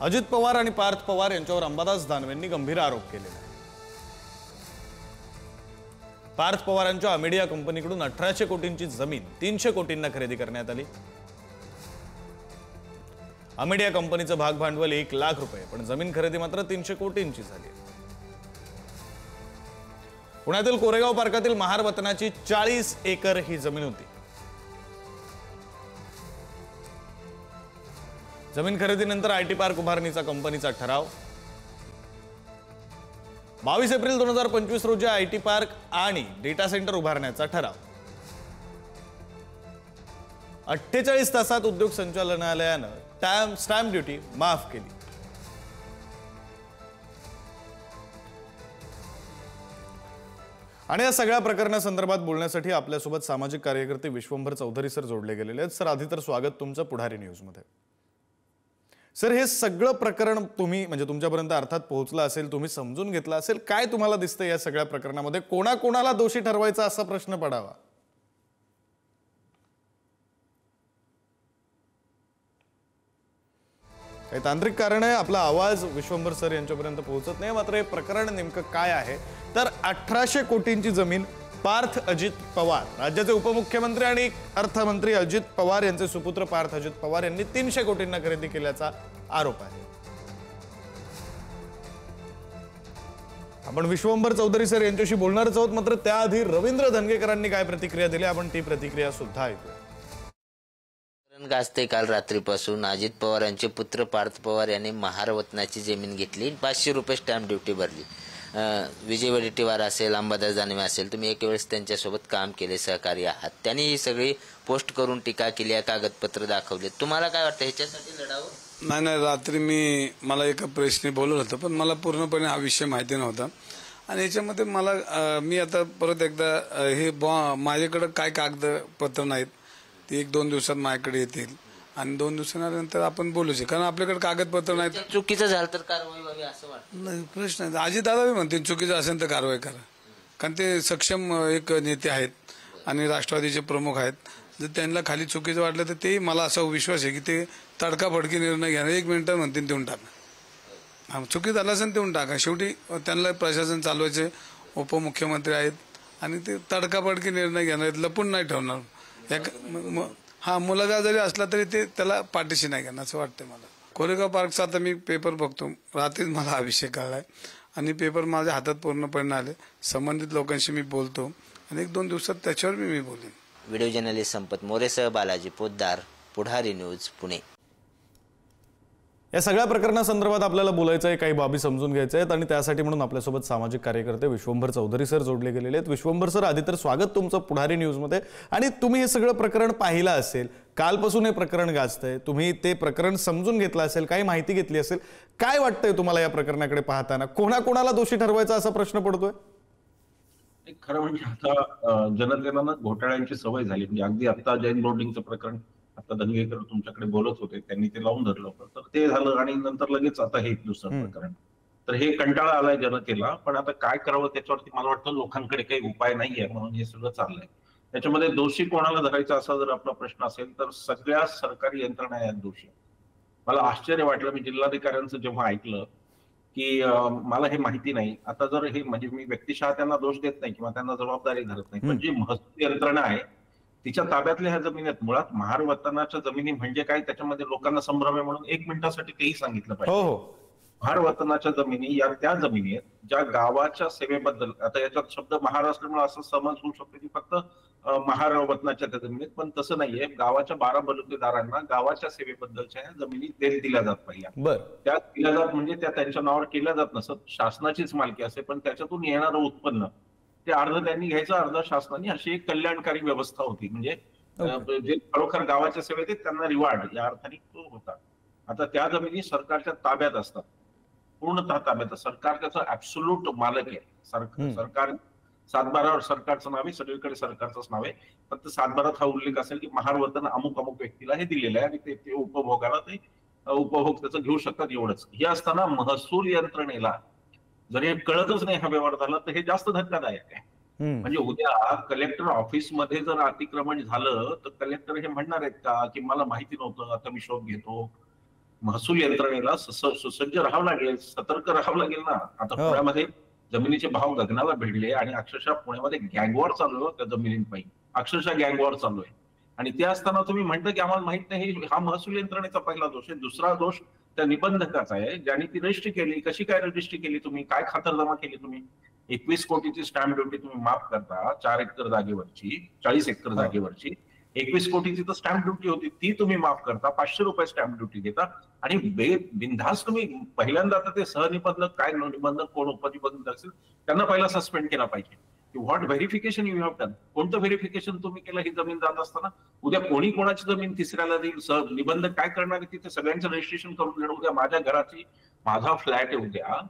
अजित पवार आणि पार्थ पवार यांच्यावर अंबादास दानवेंनी गंभीर आरोप केले आहेत। पार्थ पवारांच्या अमेडिया कंपनीकडून 1800 कोटींची जमीन 300 कोटींना खरेदी करण्यात आली। अमेडिया कंपनीचं भाग भांडवल 1 लाख रुपये, पण जमीन खरेदी मात्र 300 कोटींची झाली। पुण्यातील कोरेगाव पार्कातील महार वतनाची 40 एकर ही जमीन होती। जमीन खरेदीनंतर आयटी पार्क उभारणीचा कंपनीचा ठराव। 22 एप्रिल 2025 रोजी आयटी पार्क आणि डेटा सेंटर उभारण्याचा ठराव। 48 तासात उद्योग संचालनालयानं स्टॅम्प ड्युटी माफ केली। आणि या सगळ्या प्रकरणासंदर्भात बोलण्यासाठी आपल्यासोबत सामाजिक कार्यकर्ते विश्वंभर चौधरी सर जोडले गेलेले आहेत। सर, आधी तर स्वागत तुमचं पुढारी न्यूज मध्ये। सर, हे सगळं प्रकरण तुम्ही म्हणजे तुमच्यापर्यंत अर्थात पोहोचलं असेल, तुम्ही समजून घेतलं असेल, काय तुम्हाला दिसतं या सगळ्या प्रकरणामध्ये कोणाकोणाला दोषी ठरवायचा असा प्रश्न पडावा? काही तांत्रिक कारण आहे, आपला आवाज विश्वंभर सर यांच्यापर्यंत पोहोचत नाही। मात्र हे प्रकरण नेमकं काय आहे तर 1800 कोटींची जमीन पार्थ अजित पवार, राज्याचे उपमुख्यमंत्री आणि अर्थमंत्री अजित पवार यांचे सुपुत्र पार्थ अजित पवार यांनी 300 कोटींना खरेदी केल्याचा आरोप आहे। आपण विश्वंभर चौधरी सर यांच्याशी बोलणारच आहोत, मात्र त्याआधी रवींद्र धनगेकरांनी काय प्रतिक्रिया दिली आपण ती प्रतिक्रिया सुद्धा ऐकूया। गाजते काल रात्रीपासून अजित पवार यांचे पुत्र पार्थ पवार यांनी महार वतनाची जमीन घेतली, 500 रुपये स्टॅम्प ड्युटी भरली। विजय वडेट्टीवार असेल, अंबादास दानवे असेल, तुम्ही एक वेळेस त्यांच्यासोबत काम केले, सहकारी आहात, त्यांनी ही सगळी पोस्ट करून टीका केली आहे, कागदपत्र दाखवले। तुम्हाला काय वाटतं ह्याच्यासाठी लढावं? नाही, रात्री मला एका प्रेसने बोलवलं होतं, पण मला पूर्णपणे हा विषय माहिती नव्हता। आणि याच्यामध्ये मी आता परत एकदा हे माझ्याकडे काय कागदपत्र नाहीत, ते 1-2 दिवसात माझ्याकडे येतील आणि 2 दिवसानंतर आपण बोलू शकतो, कारण आपल्याकडे कागदपत्र नाही। चुकीचं झालं तर कारवाई व्हावी असं वाटतं? नाही, प्रश्न नाही। अजितदादा बी म्हणतील चुकीचं असेल तर कारवाई करा, कारण ते सक्षम एक नेते आहेत आणि राष्ट्रवादीचे प्रमुख आहेत। जर त्यांना खाली चुकीचं वाटलं तर ते, मला असा विश्वास आहे की ते तडकाफडकी निर्णय घेणार, 1 मिनिटात म्हणतील देऊन टाका। चुकी झालं असेल देऊन टाका, शेवटी त्यांना प्रशासन चालवायचे उपमुख्यमंत्री आहेत आणि ते तडकाफडकी निर्णय घेणार आहेत, लपून नाही ठेवणार। हा मुलगा जरी असला तरी ते त्याला पाठीशी नाही घेणार असं वाटतं मला। कोरेगाव पार्कचा आता मी पेपर बघतो, रात्रीच मला हा विषय कळलाय आणि पेपर माझ्या हातात पूर्णपणे आले। संबंधित लोकांशी मी बोलतो आणि 1-2 दिवसात त्याच्यावर मी बोलेन। व्हिडिओ जर्नलिस्ट संपत मोरेसह बालाजी पोद्दार, पुढारी न्यूज, पुणे। या सगळ्या प्रकरणासंदर्भात आपल्याला बोलायचं आहे, काही बाबी समजून घ्यायच्या आहेत आणि त्यासाठी म्हणून आपल्यासोबत सामाजिक कार्यकर्ते विश्वंभर चौधरी सर जोडले गेलेले आहेत। विश्वंभर सर, आधी तर स्वागत तुमचं पुढारी न्यूज मध्ये। आणि तुम्ही हे सगळं प्रकरण पाहिलं असेल, कालपासून हे प्रकरण गाजतंय, तुम्ही ते प्रकरण समजून घेतलं असेल, काही माहिती घेतली असेल, काय वाटतंय तुम्हाला या प्रकरणाकडे पाहताना कोणाकोणाला दोषी ठरवायचा असा प्रश्न पडतोय? खरं म्हणजे आता जनतेला ना घोटाळ्यांची सवय झाली। म्हणजे अगदी आता जैन बोर्डिंगचं प्रकरण, आता धनगेकर तुमच्याकडे बोलत होते, त्यांनी ते लावून धरलं होतं, तर ते झालं आणि नंतर लगेच आता हे दुसरं प्रकरण। तर हे कंटाळा आलाय जनतेला, पण आता काय करावं त्याच्यावरती मला वाटतं लोकांकडे काही उपाय नाहीये, म्हणून हे सगळं चाललंय। त्याच्यामध्ये दोषी कोणाला धरायचा असा जर आपला प्रश्न असेल तर सगळ्या सरकारी यंत्रणा आहेत दोषी। मला आश्चर्य वाटलं, मी जिल्हाधिकाऱ्यांचं जेव्हा ऐकलं की मला हे माहिती नाही, आता जर हे म्हणजे मी व्यक्तिशः त्यांना दोष देत नाही किंवा त्यांना जबाबदारी धरत नाही, पण जी महसूल यंत्रणा आहे तिच्या ताब्यातल्या ह्या जमिनी आहेत। मुळात महार वतनाच्या जमिनी म्हणजे काय, त्याच्यामध्ये लोकांना संभ्रम आहे म्हणून 1 मिनिटासाठी तेही सांगितलं पाहिजे। महार वतनाच्या जमिनी या त्या जमिनी आहेत ज्या गावाच्या सेवेबद्दल, आता याच्यात शब्द महार असल्यामुळे असं समज होऊ शकतो की फक्त महार वतनाच्या त्या जमिनीत, पण तसं नाहीये। गावाच्या 12 बलुतेदारांना गावाच्या सेवेबद्दलच्या जमिनी दिल्या जात पाहिजे। त्या दिल्या जात म्हणजे त्या त्यांच्या नावावर केल्या जात नसत, शासनाचीच मालकी असते, पण त्याच्यातून येणारं उत्पन्न ते अर्ध त्यांनी घ्यायचं, अर्ध शासनाने, अशी एक कल्याणकारी व्यवस्था होती। म्हणजे जे खरोखर गावाच्या सेवेत आहेत त्यांना रिवॉर्ड या अर्थाने तो होता। आता त्या जमिनी सरकारच्या ताब्यात असतात, पूर्णतः ताब्यात। सरकार त्याचं ऍब्सोल्यूट मालक आहे। सरकार 7/12 सरकारचं नाव आहे, सगळीकडे सरकारचंच नाव आहे, फक्त 7/12 हा उल्लेख असेल की महार वतन अमुक अमुक व्यक्तीला हे दिलेलं आहे आणि ते उपभोगाला ते उपभोग त्याचं घेऊ शकतात, एवढंच। हे असताना महसूल यंत्रणेला जर हे कळतच नाही हा व्यवहार झाला तर हे जास्त धक्कादायक आहे। म्हणजे उद्या कलेक्टर ऑफिसमध्ये जर अतिक्रमण झालं तर कलेक्टर हे म्हणणार आहेत का की मला माहिती नव्हतं, आता मी शोध घेतो? महसूल यंत्रणेला सुसज्ज राहावं लागेल, सतर्क राहावं लागेल ना. आता पुण्यामध्ये जमिनीचे भाव गगनाला भिडले आणि अक्षरशः पुण्यामध्ये गँगवॉर चालू आहे त्या जमिनींपायी, अक्षरशः गँगवॉर चालू आहे. आणि ते असताना तुम्ही म्हणता की आम्हाला माहित नाही, हा महसूल यंत्रणेचा पहिला दोष आहे. दुसरा दोष त्या निबंधकाचा आहे, ज्यांनी ती रजिस्ट्री केली. कशी काय रजिस्ट्री केली तुम्ही, काय खातरजमा केली तुम्ही? 21 कोटीची स्टॅम्प ड्युटी तुम्ही माफ करता 4 एकर जागेवरची, 40 एकर जागेवरची. 21 कोटीची तर स्टॅम्प ड्युटी होती, ती तुम्ही माफ करता. 500 रुपये स्टॅम्प ड्युटी घेता आणि बिनधास्त तुम्ही पहिल्यांदा आता ते सहनिबंधक काय निबंधक कोण उपनिबंधक असेल त्यांना पहिला सस्पेंड केला पाहिजे. What verification you have done? कोणतं व्हेरिफिकेशन तुम्ही केलं ही जमीन जात असताना? उद्या कोणी कोणाची जमीन तिसऱ्याला देईल? निबंधक काय करणार? तिथे सगळ्यांचं रजिस्ट्रेशन करून देणं. उद्या माझ्या घराची, माझा फ्लॅट आहे उद्या,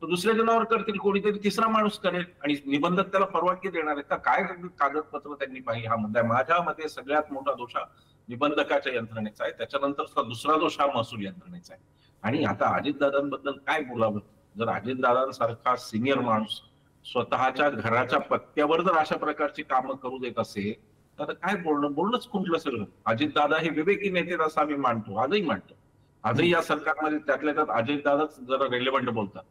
तो दुसऱ्या जणावर करतील, कोणीतरी तिसरा माणूस करेल आणि निबंधक त्याला परवानगी देणार आहेत का? काय कागदपत्र त्यांनी पाहिजे? हा मुद्दा आहे. माझ्या मते सगळ्यात मोठा दोष हा निबंधकाच्या यंत्रणेचा आहे. त्याच्यानंतर दुसरा दोष हा महसूल यंत्रणेचा आहे. आणि आता अजितदादांबद्दल काय बोलावं? जर अजितदादांसारखा सिनियर माणूस स्वतःच्या घराच्या पत्त्यावर जर अशा प्रकारची कामं करू देत असेल तर काय बोलणंच खुंटलं सगळं. अजितदादा हे विवेकी नेते असं आम्ही मानतो, आजही मानतो. आजही या सरकारमध्ये त्यातल्या त्यात अजितदादाच जरा रेलेव्हंट बोलतात.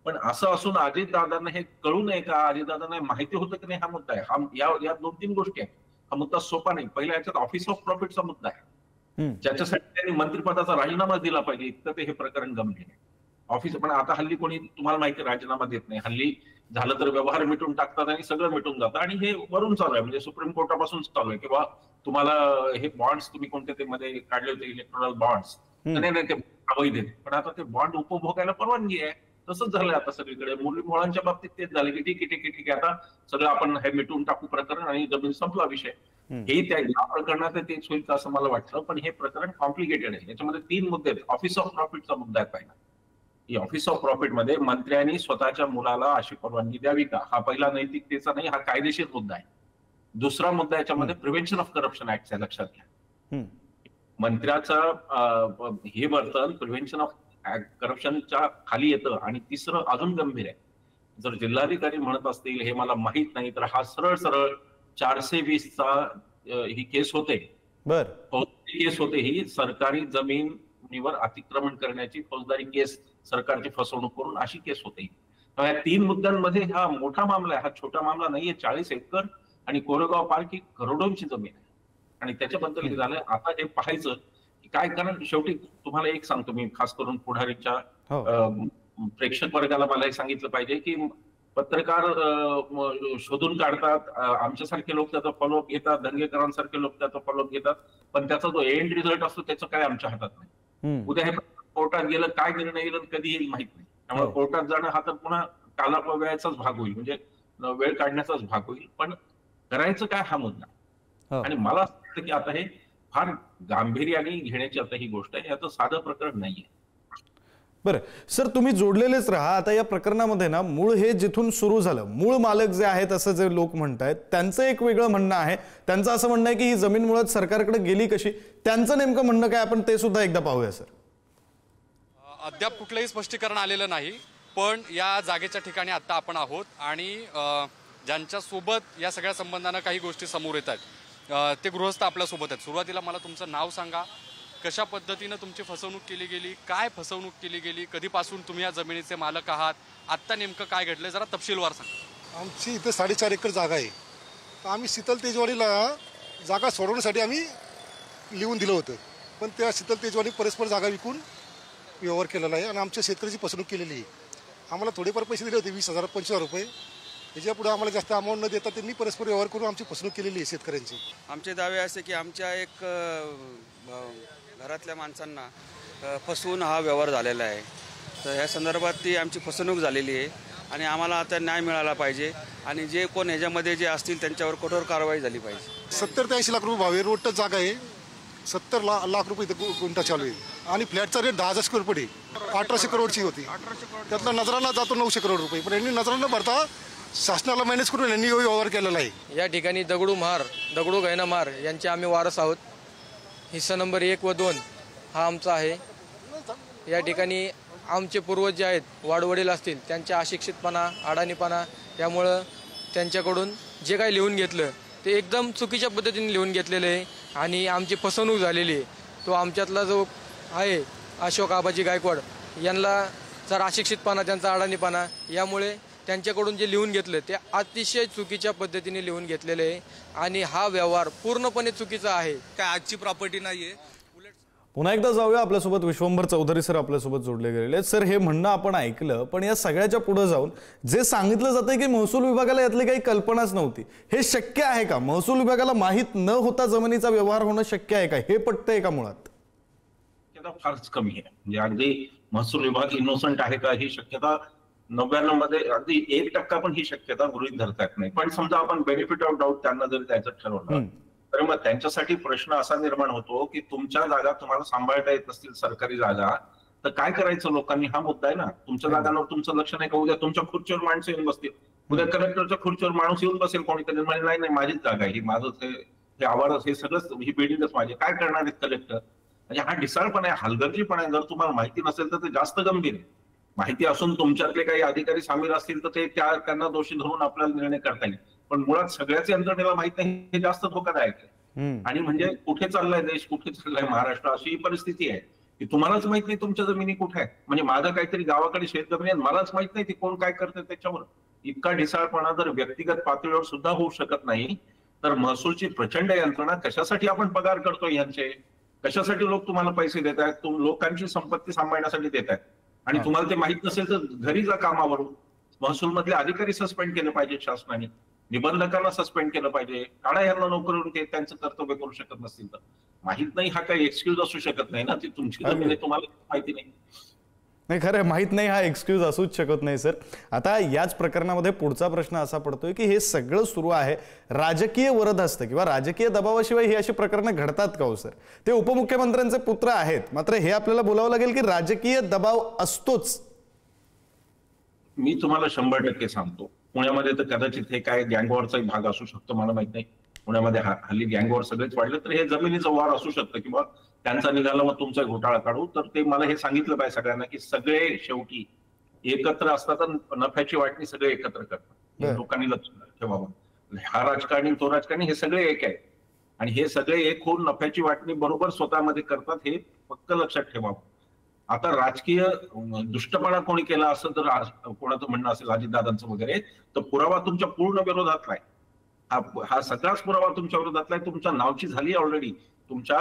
पण असं असून अजितदादांना हे कळू नये का? अजितदादांना माहिती होतं की नाही हा मुद्दा आहे. या 2-3 गोष्टी आहेत. हा मुद्दा सोपा नाही. पहिल्या याच्यात ऑफिस ऑफ प्रॉफिटचा मुद्दा आहे, ज्याच्यासाठी त्यांनी मंत्रिपदाचा राजीनामा दिला पाहिजे. इतकं ते हे प्रकरण गंभीर आहे. ऑफिस पण आता हल्ली कोणी तुम्हाला माहिती राजीनामा देत नाही. हल्ली झालं तर व्यवहार मिटून टाकतात आणि सगळं मिटून जातं. आणि हे वरून चालू आहे, म्हणजे सुप्रीम कोर्टापासून चालू आहे किंवा तुम्हाला हे बॉन्ड्स तुम्ही कोणते ते मध्ये काढले होते इलेक्ट्रॉनल बॉन्ड्स, नाही ते अवैध आहेत. पण आता ते बॉन्ड उपभोगायला परवानगी आहे. तसंच झालंय आता सगळीकडे. मुलांच्या बाबतीत तेच झालं की ठीक आहे आता सगळं आपण हे मिटून टाकू प्रकरण आणि जमीन संपला विषय. हे त्या या प्रकरणात तेच होईल असं मला वाटतं. पण हे प्रकरण कॉम्प्लिकेटेड आहे. याच्यामध्ये 3 मुद्दे आहेत. ऑफिस ऑफ प्रॉफिटचा मुद्दा आहे पहिला. ही ऑफिस ऑफ प्रॉफिट मध्ये मंत्र्यांनी स्वतःच्या मुलाला अशी परवानगी द्यावी का? हा पहिला नैतिकतेचा नाही, हा कायदेशीर मुद्दा आहे. दुसरा मुद्दा याच्यामध्ये प्रिव्हेन्शन ऑफ करप्शन ऍक्ट आहे, लक्षात घ्या. मंत्र्याचं हे वर्तन प्रिव्हेन्शन ऑफ करप्शनच्या खाली येतं. आणि तिसरं अजून गंभीर आहे. जर जिल्हाधिकारी म्हणत असतील हे मला माहित नाही, तर हा सरळ 420चा ही केस होते. फौजदारी केस होते. ही सरकारी जमिनीवर अतिक्रमण करण्याची फौजदारी केस, सरकारची फसवणूक करून अशी केस होते. या 3 मुद्द्यांमध्ये हा मोठा मामला आहे, हा छोटा मामला नाहीये. 40 एकर आणि कोरेगाव पार्क ही करोडोंची जमीन आहे आणि त्याच्याबद्दल हे झालंय. आता हे पाहायचं काय, कारण शेवटी तुम्हाला एक सांगतो मी, खास करून पुढारीच्या प्रेक्षक वर्गाला मला हे सांगितलं पाहिजे की पत्रकार शोधून काढतात, आमच्यासारखे लोक त्याचा फॉलोअप घेतात, दंगेकरांसारखे लोक त्याचा फॉलोअप घेतात, पण त्याचा जो एंड रिझल्ट असतो त्याचं काय आमच्या हातात नाही. उद्या हे कोर्टात गेलं, काय निर्णय येईल कधी येईल माहित नाही. त्यामुळे कोर्टात जाणं हा तर पुन्हा कालापव्याचाच भाग होईल, म्हणजे वेळ काढण्याचाच भाग होईल. पण करायचं काय हा मुद्दा. आणि मला असं वाटतं की आता हे फार गांभीर्याने घेण्याची आता ही गोष्ट आहे. याचं साधं प्रकरण नाहीये. बरं सर, तुम्ही जोडलेलेच राहा. आता या प्रकरणामध्ये ना मूळ हे जिथून सुरू झालं, मूळ मालक जे आहेत असं जे लोक म्हणतायत, त्यांचं एक वेगळं म्हणणं आहे. त्यांचं असं म्हणणं आहे की ही जमीन मुळात सरकारकडे गेली कशी, त्यांचं नेमकं म्हणणं काय, आपण ते सुद्धा एकदा पाहूया सर. अद्याप कुठलंही स्पष्टीकरण आलेलं नाही, पण या जागेच्या ठिकाणी आता आपण आहोत आणि ज्यांच्या सोबत या सगळ्या संबंधानं काही गोष्टी समोर येत आहेत ते गृहस्थ आपल्यासोबत आहेत. सुरुवातीला मला तुमचं नाव सांगा, कशा पद्धतीनं तुमची फसवणूक केली गेली, काय फसवणूक केली गेली, कधीपासून तुम्ही या जमिनीचे मालक आहात, आत्ता नेमकं काय घडलंय जरा तपशीलवार सांगा. आमची इथे 4.5 एकर जागा आहे. तर आम्ही शीतल तेजवाडीला जागा सोडवण्यासाठी आम्ही लिहून दिलं होतं, पण त्या शीतल तेजवाडी परस्पर जागा विकून व्यवहार केलेला आहे आणि आमच्या शेतकऱ्याची फसवणूक केलेली आहे. आम्हाला थोडेफार पैसे दिले होते, 20,000 25,000 रुपये. याच्यापुढे आम्हाला जास्त अमाऊंट न देता त्यांनी परस्पर व्यवहार करून आमची फसवणूक केलेली आहे शेतकऱ्यांची. आमचे दावे असे की आमच्या एक घरातल्या माणसांना फसवून हा व्यवहार झालेला आहे. तर ह्या संदर्भात ती आमची फसवणूक झालेली आहे आणि आम्हाला आता न्याय मिळाला पाहिजे आणि जे कोण ह्याच्यामध्ये जे असतील त्यांच्यावर कठोर कारवाई झाली पाहिजे. 70 ते 80 लाख रुपये भाव आहे. रोडच जागा आहे. 70 लाख रुपये इथं गुंठा चालू आहे आणि फ्लॅटचा रेट 10,000 स्क्वेअर फूट आहे. 1800 करोडची होती. त्यातला नजरांना जातो 900 करोड रुपये, पण यांनी नजरांना भरता शासनाला मॅनेज करून यांनी व्यवहार केलेला आहे. या ठिकाणी दगडू गैना महार यांचे आम्ही वारस आहोत. हिस्सा नंबर 1 व 2 हा आमचा आहे. या ठिकाणी आमचे पूर्वज जे आहेत, वाडवडील असतील, त्यांच्या अशिक्षितपणा, अडाणीपणा यामुळं त्यांच्याकडून जे काही लिहून घेतलं ते एकदम चुकीच्या पद्धतीने लिहून घेतलेलं आहे आणि आमची फसवणूक झालेली आहे. तो आमच्यातला जो आहे अशोक आबाजी गायकवाड यांना जर अशिक्षितपणा, त्यांचा अडाणीपणा, यामुळे त्यांच्याकडून जे लिहून घेतलं ते अतिशय चुकीच्या पद्धतीने लिहून घेतलेले आहे आणि हा व्यवहार पूर्णपणे चुकीचा आहे. काय आजची प्रॉपर्टी नाहीये. पुन्हा एकदा जाऊया, आपल्यासोबत विश्वंभर चौधरी सर आपल्यासोबत जोडले गेलेले आहेत. सर, हे म्हणणं आपण ऐकलं, पण या सगळ्याच्या पुढे जाऊन जे सांगितलं जातंय की महसूल विभागाला यातली काही कल्पनाच नव्हती, हे शक्य आहे का? महसूल विभागाला माहीत न होता जमिनीचा व्यवहार होणं शक्य आहे का? हे पटतंय का मुळात? फारच कमी आहे. म्हणजे अगदी महसूल विभाग इनोसंट आहे का ही शक्यता 99 मध्ये अगदी 1% पण ही शक्यता गृहीत धरता येत नाही. पण समजा आपण बेनिफिट ऑफ डाऊट त्यांना जरी द्यायचं ठरवलं तर मग त्यांच्यासाठी प्रश्न असा निर्माण होतो की तुमच्या जागा तुम्हाला सांभाळता येत नसतील, सरकारी जागा, तर काय करायचं लोकांनी? हा मुद्दा आहे ना. तुमच्या जागांवर तुमचं लक्ष नाही का? उद्या तुमच्या खुर्चीवर माणसं येऊन बसतील, उद्या कलेक्टरच्या खुर्चीवर माणूस येऊन बसेल कोणीतरी, म्हणजे नाही माझीच जागा आहे ही, माझंच हे आवारच, हे सगळंच, ही बिल्डिंगच माझी. काय करणार आहेत कलेक्टर? म्हणजे हा ढिसाळपणा आहे, हलगर्जीपणा आहे. जर तुम्हाला माहिती नसेल तर ते जास्त गंभीर आहे. माहिती असून तुमच्यातले काही अधिकारी सामील असतील तर ते त्यांना दोषी धरून आपल्याला निर्णय करता येईल. पण मुळात सगळ्याच यंत्रणेला माहित नाही, हे जास्त धोकादायक आहे. आणि म्हणजे कुठे चाललाय देश, कुठे चाललाय महाराष्ट्र, अशी ही परिस्थिती आहे की तुम्हालाच माहित नाही तुमच्या जमिनी कुठे आहेत. म्हणजे माझं काहीतरी गावाकडे शेत जमिनी आहे, मलाच माहित नाही ती कोण काय करते त्याच्यावर. इतका ढिसाळपणा जर व्यक्तिगत पातळीवर सुद्धा होऊ शकत नाही तर महसूलची प्रचंड यंत्रणा, कशासाठी आपण पगार करतोय यांचे, कशासाठी लोक तुम्हाला पैसे देत आहेत, लोकांची संपत्ती सांभाळण्यासाठी देत आहेत, आणि तुम्हाला ते माहित नसेल तर घरी जा कामावरून. महसूल मधले अधिकारी सस्पेंड केले पाहिजे शासनाने, निबंधकांना सस्पेंड केलं पाहिजे, काढा यांना नोकरीवरून, ते त्यांचं कर्तव्य करू शकत नसतील तर. माहित नाही हा काही एक्सक्यूज असू शकत नाही ना. ती तुमची जमीन आहे, तुम्हाला माहिती नाही. नाही, खरं माहित नाही हा एक्सक्यूज असूच शकत नाही सर. आता याच प्रकरणामध्ये पुढचा प्रश्न असा पडतोय की हे सगळं सुरू आहे राजकीय वरदहस्त किंवा राजकीय दबावाशिवाय ही अशी प्रकरणं घडतात का हो सर? ते उपमुख्यमंत्र्यांचे पुत्र आहेत, मात्र हे आपल्याला बोलावं लागेल की राजकीय दबाव असतोच. मी तुम्हाला 100% सांगतो, पुण्यामध्ये तर कदाचित हे काय गँगवॉरचाही भाग असू शकतो, मला माहित नाही. पुण्यामध्ये हल्ली गँगवॉर सगळेच वाढले, तर हे जमिनीचं वार असू शकतं किंवा त्यांचा निघाला मग तुमचा घोटाळा काढू. तर ते मला हे सांगितलं पाहिजे सगळ्यांना की सगळे शेवटी एकत्र असतात तर नफ्याची वाटणी सगळे एकत्र करतात. लोकांनी लक्ष ठेवावं. हा राजकारणी, तो राजकारणी, हे सगळे एक आहे आणि हे सगळे एक होऊन नफ्याची वाटणी बरोबर स्वतःमध्ये करतात, हे फक्त लक्षात ठेवावं. आता राजकीय दुष्टपणा कोणी केला असं जर कोणाचं म्हणणं असेल अजितदादांचं वगैरे, तर पुरावा तुमच्या पूर्ण विरोधातला आहे. हा सगळाच पुरावा तुमच्या विरोधातला आहे. तुमच्या नावची झाली ऑलरेडी. तुमच्या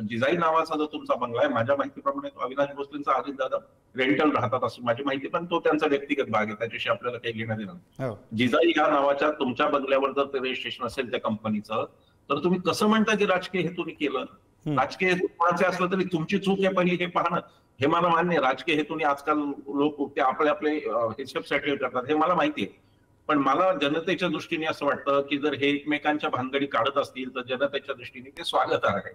जिजाई नावाचा जो तुमचा बंगला आहे, माझ्या माहितीप्रमाणे तो अविनाश भोसलेंचा अजितदादा रेंटल राहतात असं माझी माहिती, पण तो त्यांचा व्यक्तिगत भाग आहे, त्याच्याशी आपल्याला काही घेणं देणं नाही. जिजाई या नावाच्या तुमच्या बंगल्यावर जर ते रजिस्ट्रेशन असेल त्या कंपनीचं, तर तुम्ही कसं म्हणता की राजकीय हेतूने केलं? राजकीय हेतू कोणाचे असलं तरी तुमची चूक आहे पहिली, हे पाहणं, हे मला मान्य आहे. राजकीय हेतूने आजकाल लोक ते आपले हिशेब सेटल करतात, हे मला माहिती आहे. पण मला जनतेच्या दृष्टीने असं वाटतं की जर हे एकमेकांच्या भानगडी काढत असतील तर जनतेच्या दृष्टीने ते स्वागत आहे.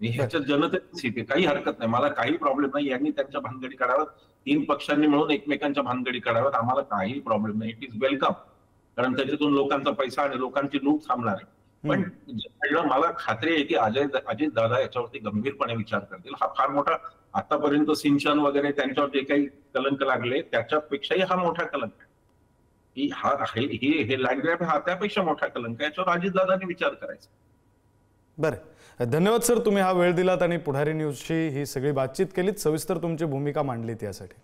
ह्याच्यात जनतेची काही हरकत नाही, मला काही प्रॉब्लेम नाही. यांनी त्यांच्या भानगडी काढाव्यात, 3 पक्षांनी मिळून एकमेकांच्या भानगडी काढाव्यात, आम्हाला काही प्रॉब्लेम नाही. इट इज वेलकम, कारण त्याच्यातून लोकांचा पैसा आणि लोकांची लूट थांबणार आहे. पण मला खात्री आहे की अजित दादा याच्यावरती गंभीरपणे विचार करतील. हा फार मोठा, आतापर्यंत सिंचन वगैरे त्यांच्यावर जे काही कलंक लागले त्याच्यापेक्षाही हा मोठा कलंक आहे. हे लँड ग्रॅब हा त्यापेक्षा मोठा कलंक आहे, याच्यावर अजितदादांनी विचार करायचा. बरं, धन्यवाद सर, तुम्ही हा वेळ दिलात आणि पुढारी न्यूजची ही सगळी बातचीत केलीत, सविस्तर तुमची भूमिका मांडलीत यासाठी.